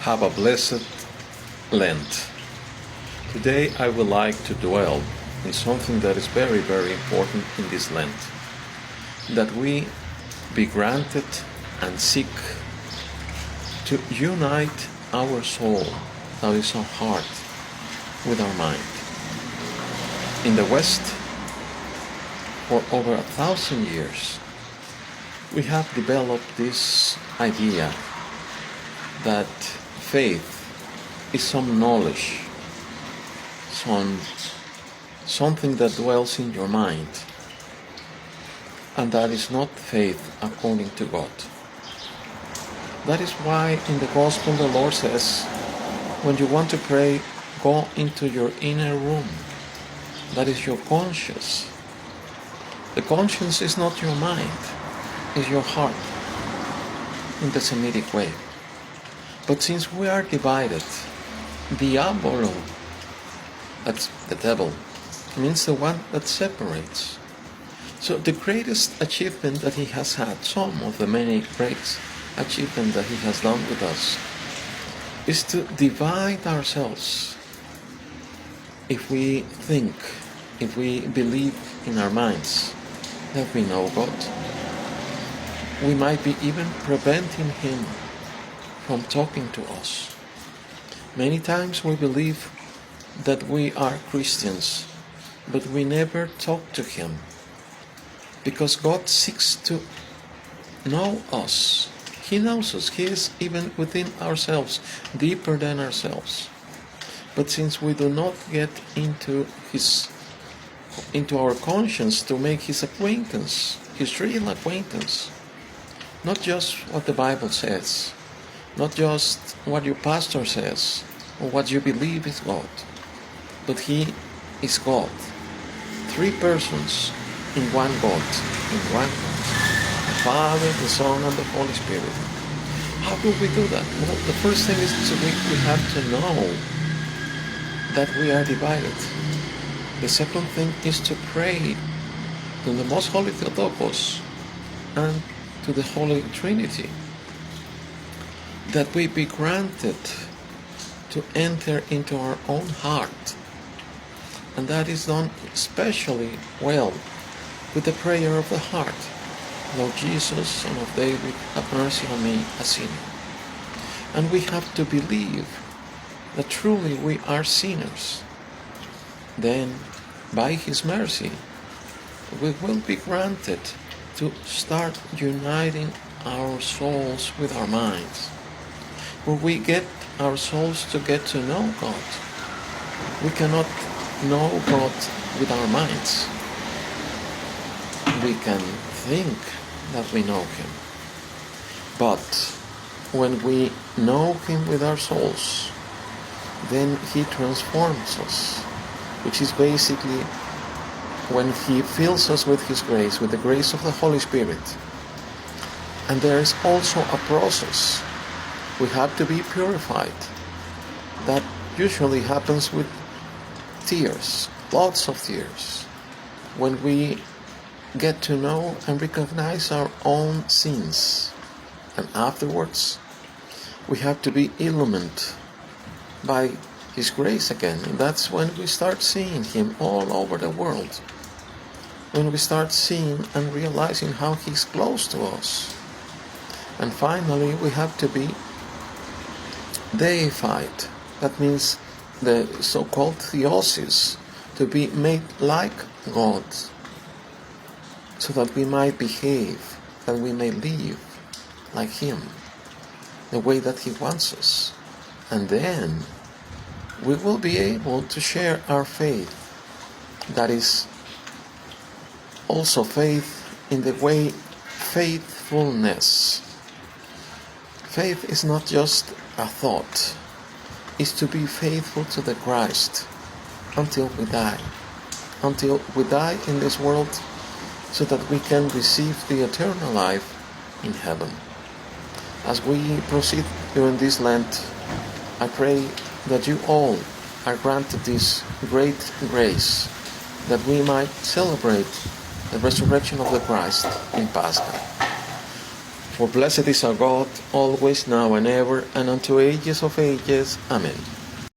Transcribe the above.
Have a blessed Lent. Today I would like to dwell in something that is very, very important in this Lent. That we be granted and seek to unite our soul, that is our heart, with our mind. In the West, for over 1,000 years, we have developed this idea that faith is some knowledge, something that dwells in your mind, and that is not faith according to God. That is why in the Gospel the Lord says, when you want to pray, go into your inner room. That is your conscience. The conscience is not your mind, it's your heart, in the Semitic way. But since we are divided, diabolo, that's the devil, means the one that separates. So the greatest achievement that he has had, some of the many great achievements that he has done with us, is to divide ourselves. If we think, if we believe in our minds that we know God, we might be even preventing him from talking to us. Many times we believe that we are Christians, but we never talk to him, because God seeks to know us. He knows us. He is even within ourselves, deeper than ourselves. But since we do not get into our conscience to make his acquaintance, his real acquaintance, not just what the Bible says, not just what your pastor says or what you believe is God, but he is God. Three persons in one God, the Father, the Son, and the Holy Spirit. How do we do that? Well, the first thing is we have to know that we are divided. The second thing is to pray to the Most Holy Theotokos and to the Holy Trinity, that we be granted to enter into our own heart. And that is done especially well with the prayer of the heart. Lord Jesus, Son of David, have mercy on me, a sinner. And we have to believe that truly we are sinners. Then, by his mercy, we will be granted to start uniting our souls with our minds, where we get our souls to get to know God. We cannot know God with our minds. We can think that we know him. But when we know him with our souls, then he transforms us, which is basically when he fills us with his grace, with the grace of the Holy Spirit. And there is also a process. We have to be purified. That usually happens with tears, lots of tears, when we get to know and recognize our own sins. And afterwards, we have to be illumined by his grace again. And that's when we start seeing him all over the world. When we start seeing and realizing how he's close to us. And finally, we have to be deified. That means the so-called theosis, to be made like God, so that we might behave, that we may live like him, the way that he wants us. And then we will be able to share our faith. That is also faith in the way faithfulness. Faith is not just a thought. It's to be faithful to the Christ until we die. Until we die in this world, so that we can receive the eternal life in heaven. As we proceed during this Lent, I pray that you all are granted this great grace, that we might celebrate the resurrection of the Christ in Pascha. For blessed is our God, always, now, and ever, and unto ages of ages. Amen.